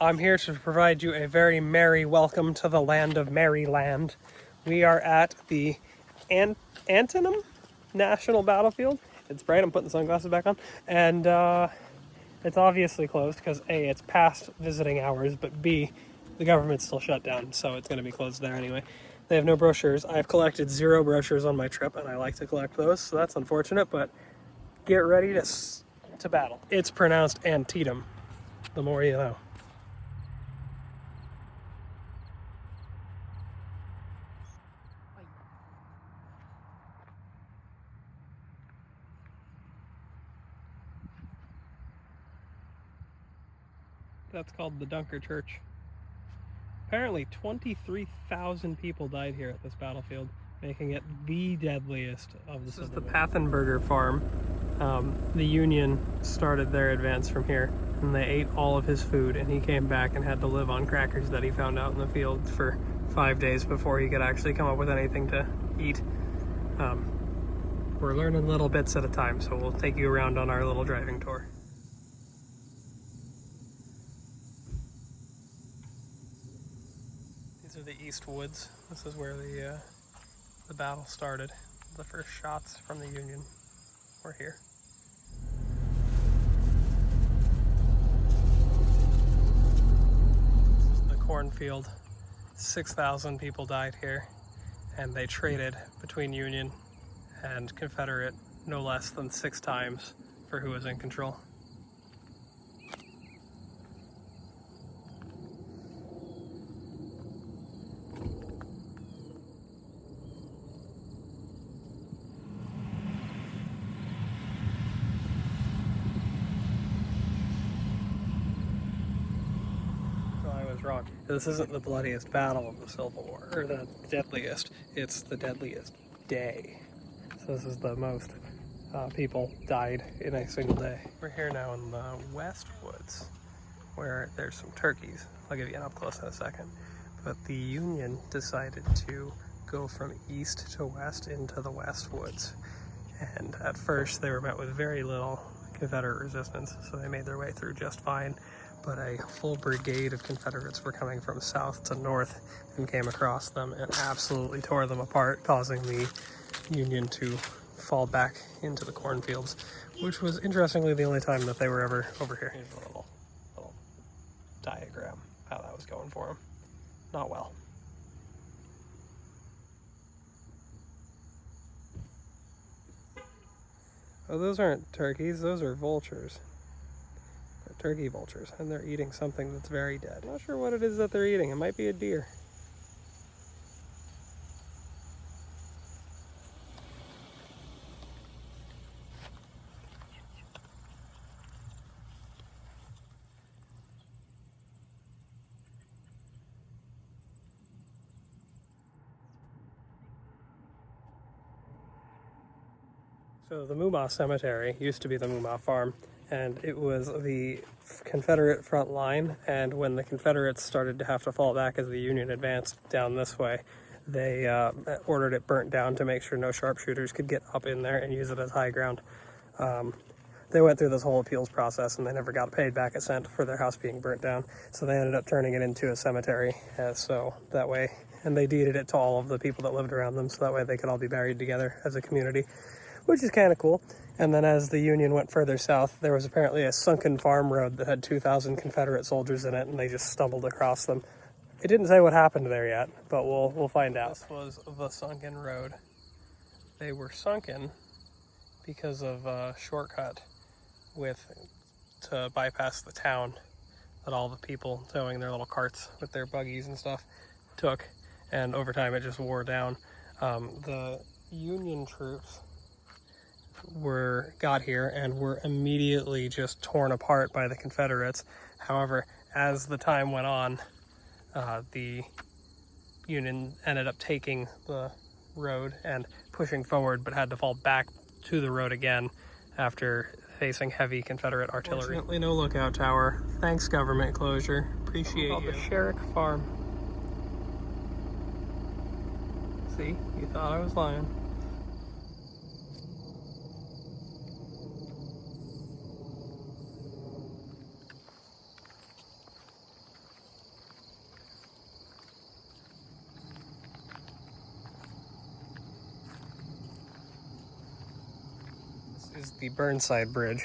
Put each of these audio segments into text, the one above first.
I'm here to provide you a very merry welcome to the land of Maryland. We are at the Antietam National Battlefield. It's bright, I'm putting the sunglasses back on. And it's obviously closed because A, it's past visiting hours, but B, the government's still shut down, so it's going to be closed there anyway. They have no brochures. I've collected 0 brochures on my trip, and I like to collect those, so that's unfortunate, but get ready to battle. It's pronounced Antietam. The more you know. That's called the Dunker Church. Apparently 23,000 people died here at this battlefield, making it the deadliest of the Civil War. This is the Pathenberger farm. The Union started their advance from here, and they ate all of his food, and he came back and had to live on crackers that he found out in the field for 5 days before he could actually come up with anything to eat. We're learning little bits at a time, so we'll take you around on our little driving tour. These are the East Woods. This is where the battle started. The first shots from the Union were here. This is the cornfield. 6,000 people died here, and they traded between Union and Confederate no less than 6 times for who was in control. Wrong. This isn't the bloodiest battle of the Civil War, or the deadliest. It's the deadliest day. So this is the most people died in a single day. We're here now in the West Woods, where there's some turkeys. I'll give you an up close in a second. But the Union decided to go from east to west into the West Woods. And at first they were met with very little Confederate resistance, so they made their way through just fine. But a full brigade of Confederates were coming from south to north and came across them and absolutely tore them apart, causing the Union to fall back into the cornfields, which was interestingly the only time that they were ever over here. Here's a little diagram how that was going for them. Not well. Oh, those aren't turkeys, those are vultures. Turkey vultures, and they're eating something that's very dead. I'm not sure what it is that they're eating. It might be a deer. So the Moomaw Cemetery used to be the Moomaw Farm, and it was the Confederate front line, and when the Confederates started to have to fall back as the Union advanced down this way, they ordered it burnt down to make sure no sharpshooters could get up in there and use it as high ground. They went through this whole appeals process, and they never got paid back a cent for their house being burnt down, so they ended up turning it into a cemetery, so that way, and they deeded it to all of the people that lived around them, so that way they could all be buried together as a community, which is kind of cool. And then as the Union went further south, there was apparently a sunken farm road that had 2,000 Confederate soldiers in it, and they just stumbled across them. It didn't say what happened there yet, but we'll find out. This was the sunken road. They were sunken because of a shortcut to bypass the town that all the people towing their little carts with their buggies and stuff took, and over time it just wore down. The Union troops got here and were immediately just torn apart by the Confederates. However, as the time went on, the Union ended up taking the road and pushing forward, but had to fall back to the road again after facing heavy Confederate artillery. Fortunately, no lookout tower. Thanks, government closure. Appreciate you. The Sherrick Farm. See, you thought I was lying. This is the Burnside Bridge,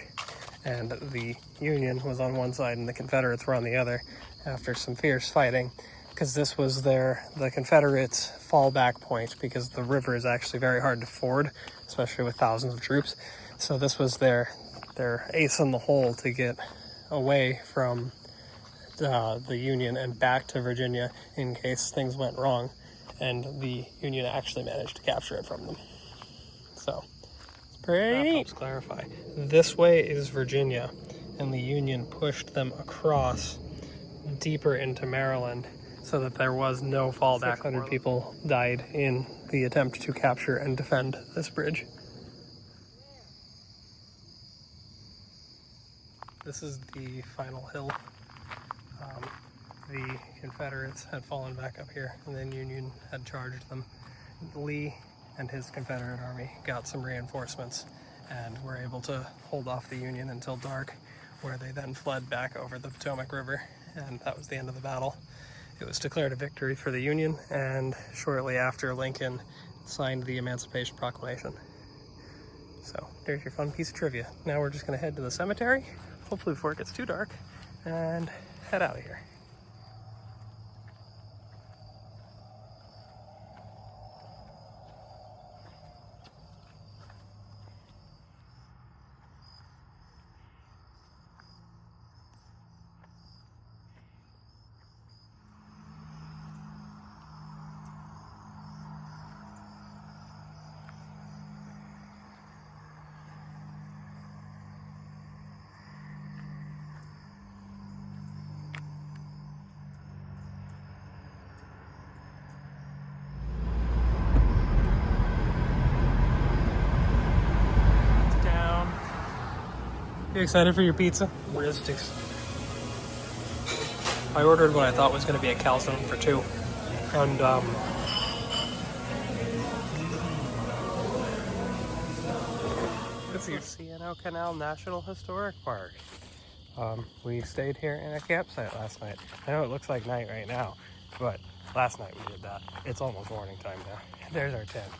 and the Union was on one side and the Confederates were on the other after some fierce fighting, because this was the Confederates' fallback point, because the river is actually very hard to ford, especially with thousands of troops. So this was their ace in the hole to get away from the Union and back to Virginia in case things went wrong, and the Union actually managed to capture it from them. So it's pretty neat. That helps clarify. This way is Virginia, and the Union pushed them across deeper into Maryland so that there was no fallback. 600 people died in the attempt to capture and defend this bridge. This is the final hill. The Confederates had fallen back up here, and then Union had charged them. Lee and his Confederate army got some reinforcements and were able to hold off the Union until dark, where they then fled back over the Potomac River, and that was the end of the battle. It was declared a victory for the Union, and shortly after, Lincoln signed the Emancipation Proclamation. So there's your fun piece of trivia. Now we're just going to head to the cemetery, hopefully before it gets too dark, and head out of here. You excited for your pizza? Ristics. I ordered what I thought was going to be a calzone for two. And, this is C&O Canal National Historic Park. We stayed here in a campsite last night. I know it looks like night right now, but last night we did that. It's almost morning time now. There's our tent.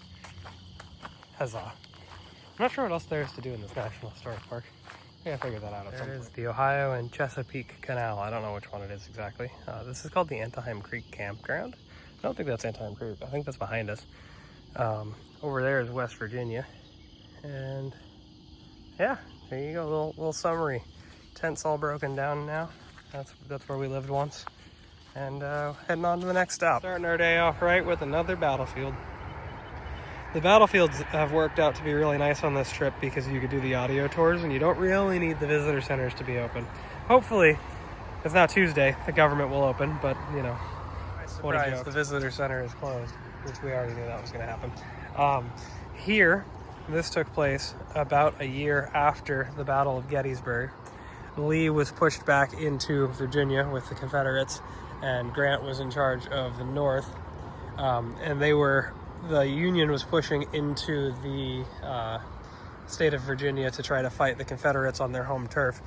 Huzzah. I'm not sure what else there is to do in this National Historic Park. I gotta figure that out at some point. There is the Ohio and Chesapeake Canal. I don't know which one it is exactly. This is called the Antietam Creek Campground. I don't think that's Antietam Creek. I think that's behind us. Over there is West Virginia. And yeah, there you go, little summary. Tent's all broken down now. That's where we lived once. And heading on to the next stop. Starting our day off right with another battlefield. The battlefields have worked out to be really nice on this trip because you could do the audio tours and you don't really need the visitor centers to be open. Hopefully, it's now Tuesday, the government will open, but you know, what a joke. The visitor center is closed, which we already knew that was going to happen. Here, this took place about a year after the Battle of Gettysburg. Lee was pushed back into Virginia with the Confederates, and Grant was in charge of the North, and the Union was pushing into the state of Virginia to try to fight the Confederates on their home turf.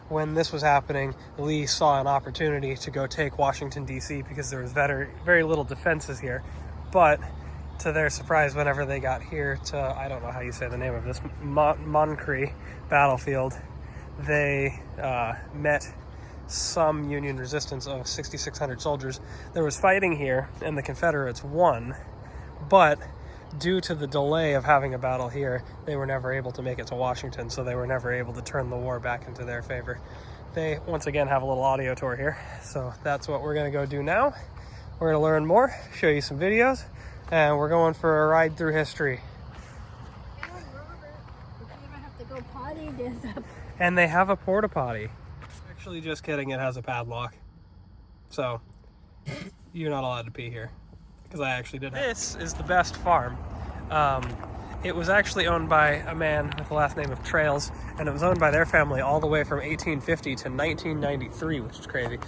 When this was happening, Lee saw an opportunity to go take Washington, D.C. because there was very little defenses here. But to their surprise, whenever they got here to, I don't know how you say the name of this, Montcalm battlefield, they met some Union resistance of 6,600 soldiers. There was fighting here, and the Confederates won. But due to the delay of having a battle here, they were never able to make it to Washington, so they were never able to turn the war back into their favor. They, once again, have a little audio tour here, so that's what we're going to go do now. We're going to learn more, show you some videos, and we're going for a ride through history. And they have a porta potty. Actually, just kidding, it has a padlock. So, you're not allowed to pee here. Because I actually did. This is the Best Farm. It was actually owned by a man with the last name of Trails, and it was owned by their family all the way from 1850 to 1993, which is crazy.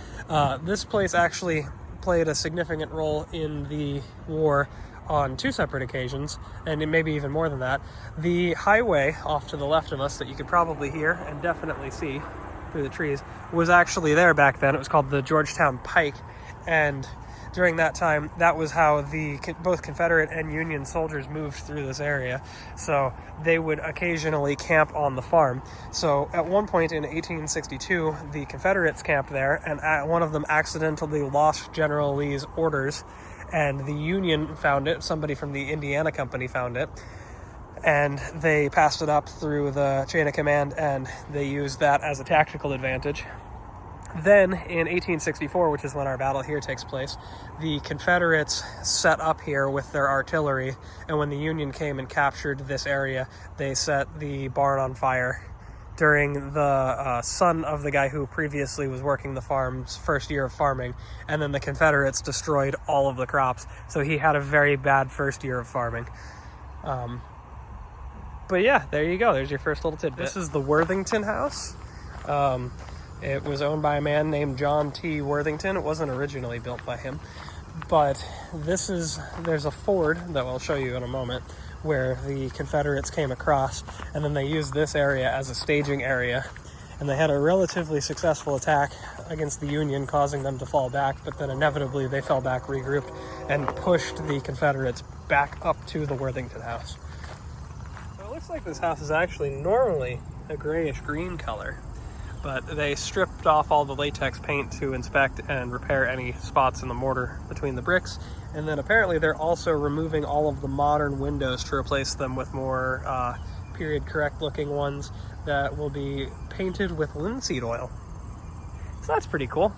This place actually played a significant role in the war on two separate occasions, and maybe even more than that. The highway off to the left of us that you could probably hear and definitely see through the trees was actually there back then. It was called the Georgetown Pike, and during that time, that was how both Confederate and Union soldiers moved through this area. So they would occasionally camp on the farm. So at one point in 1862, the Confederates camped there, and one of them accidentally lost General Lee's orders, and the Union found it. Somebody from the Indiana Company found it, and they passed it up through the chain of command, and they used that as a tactical advantage. Then, in 1864, which is when our battle here takes place, the Confederates set up here with their artillery, and when the Union came and captured this area, they set the barn on fire during the son of the guy who previously was working the farm's first year of farming, and then the Confederates destroyed all of the crops, so he had a very bad first year of farming. But yeah, there you go. There's your first little tidbit. This is the Worthington House. It was owned by a man named John T. Worthington. It wasn't originally built by him, but there's a ford that I'll show you in a moment where the Confederates came across, and then they used this area as a staging area, and they had a relatively successful attack against the Union, causing them to fall back, but then inevitably they fell back, regrouped, and pushed the Confederates back up to the Worthington House. So it looks like this house is actually normally a grayish-green color, but they stripped off all the latex paint to inspect and repair any spots in the mortar between the bricks. And then apparently they're also removing all of the modern windows to replace them with more period correct looking ones that will be painted with linseed oil. So that's pretty cool.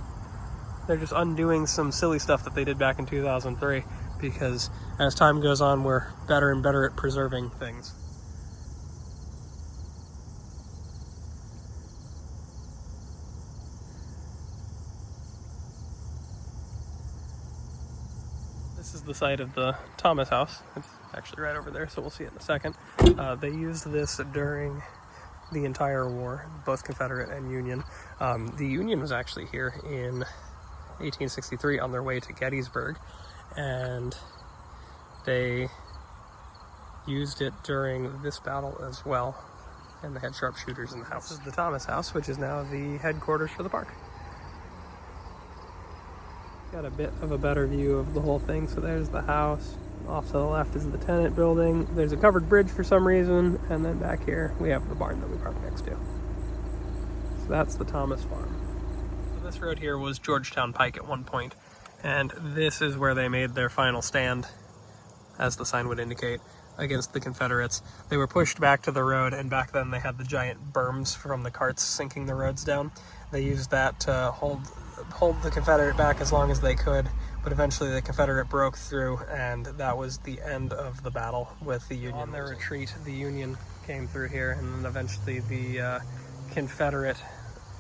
They're just undoing some silly stuff that they did back in 2003, because as time goes on, we're better and better at preserving things. This is the site of the Thomas House. It's actually right over there, so we'll see it in a second. They used this during the entire war, both Confederate and Union. The Union was actually here in 1863 on their way to Gettysburg, and they used it during this battle as well, and they had sharpshooters in the house. This is the Thomas House, which is now the headquarters for the park. Got a bit of a better view of the whole thing. So there's the house. Off to the left is the tenant building. There's a covered bridge for some reason. And then back here, we have the barn that we park next to. So that's the Thomas farm. So this road here was Georgetown Pike at one point. And this is where they made their final stand, as the sign would indicate, against the Confederates. They were pushed back to the road, and back then they had the giant berms from the carts sinking the roads down. They used that to hold the Confederate back as long as they could, but eventually the Confederate broke through, and that was the end of the battle with the Union. On their retreat, the Union came through here, and then eventually the Confederate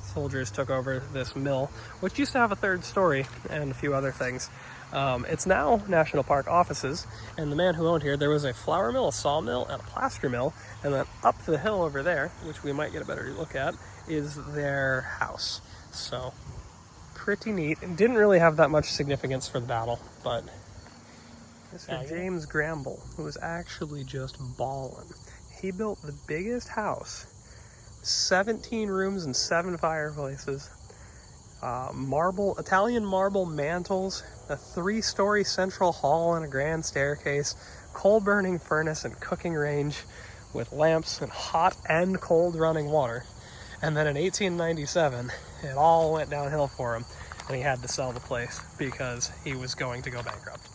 soldiers took over this mill, which used to have a third story and a few other things. It's now National Park offices, and the man who owned here, there was a flour mill, a sawmill, and a plaster mill, and then up the hill over there, which we might get a better look at, is their house. So pretty neat. It didn't really have that much significance for the battle, but Mr. James Gramble, who was actually just ballin'. He built the biggest house, 17 rooms and 7 fireplaces, Italian marble mantles, a 3-story central hall and a grand staircase, coal-burning furnace and cooking range with lamps and hot and cold running water. And then in 1897, it all went downhill for him, and he had to sell the place because he was going to go bankrupt.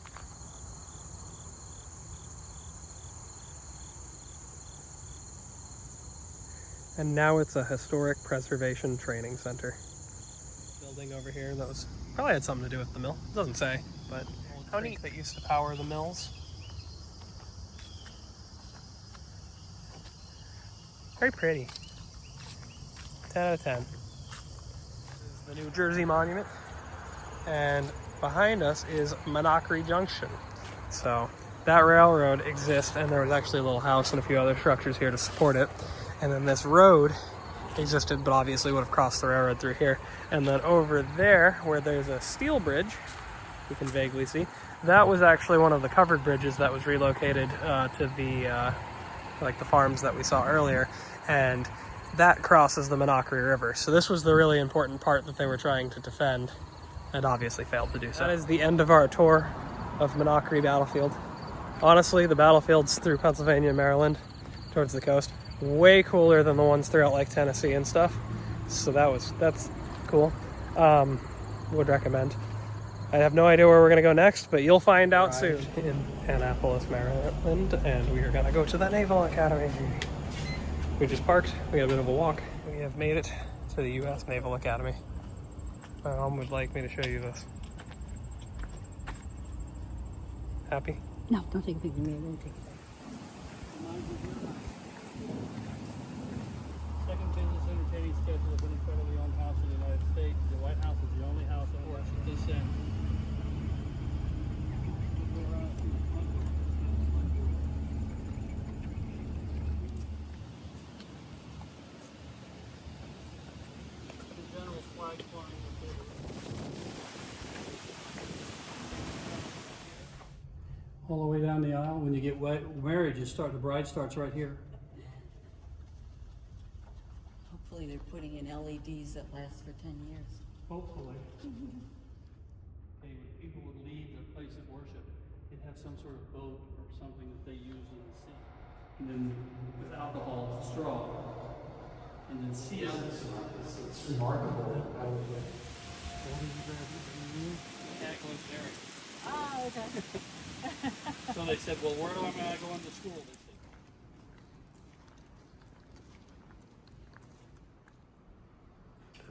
And now it's a historic preservation training center. Building over here that was probably had something to do with the mill. It doesn't say, but how neat that used to power the mills. Very pretty. 10 out of 10. This is the New Jersey Monument, and behind us is Monocacy Junction. So that railroad exists, and there was actually a little house and a few other structures here to support it. And then this road existed, but obviously would have crossed the railroad through here. And then over there, where there's a steel bridge, you can vaguely see, that was actually one of the covered bridges that was relocated to the like the farms that we saw earlier, and that crosses the Monocacy River. So this was the really important part that they were trying to defend and obviously failed to do so. That is the end of our tour of Menachrie Battlefield. Honestly, the battlefields through Pennsylvania and Maryland towards the coast, way cooler than the ones throughout like Tennessee and stuff. So that's cool. Would recommend. I have no idea where we're gonna go next, but you'll find out soon. In Annapolis, Maryland, and we are gonna go to the Naval Academy. We just parked, we got a bit of a walk. We have made it to the U.S. Naval Academy. My mom would like me to show you this. Happy? No, don't take a picture of me. Don't take it. Second business entertaining schedule of any federally owned house in the United States. The White House is the only house that works at this end. The general flag flying with all the way down the aisle. When you get married, the bride starts right here. Hopefully they're putting in LEDs that last for 10 years. Hopefully. People would leave their place of worship. They'd have some sort of boat or something that they use in the sea. And then with alcohol, straw. And then seal it. It's remarkable. Jacqueline Perry. Oh, okay. So they said, well, where am I going to school? They said.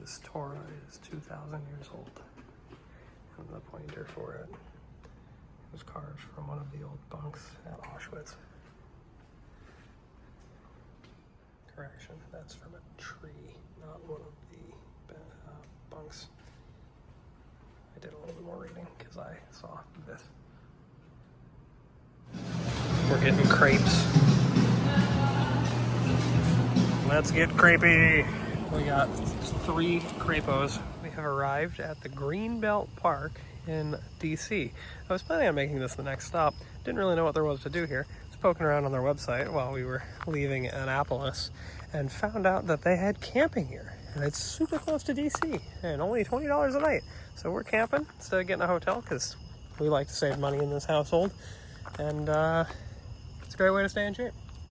This Torah is 2,000 years old, and the pointer for it was carved from one of the old bunks at Auschwitz. Correction, that's from a tree, not one of the bunks. I did a little bit more reading because I saw this. We're getting crepes. Let's get crepey. We got 3 crepos. We have arrived at the Greenbelt Park in DC. I was planning on making this the next stop. Didn't really know what there was to do here. Was poking around on their website while we were leaving Annapolis and found out that they had camping here. And it's super close to DC and only $20 a night. So we're camping instead of getting a hotel because we like to save money in this household. And it's a great way to stay in shape.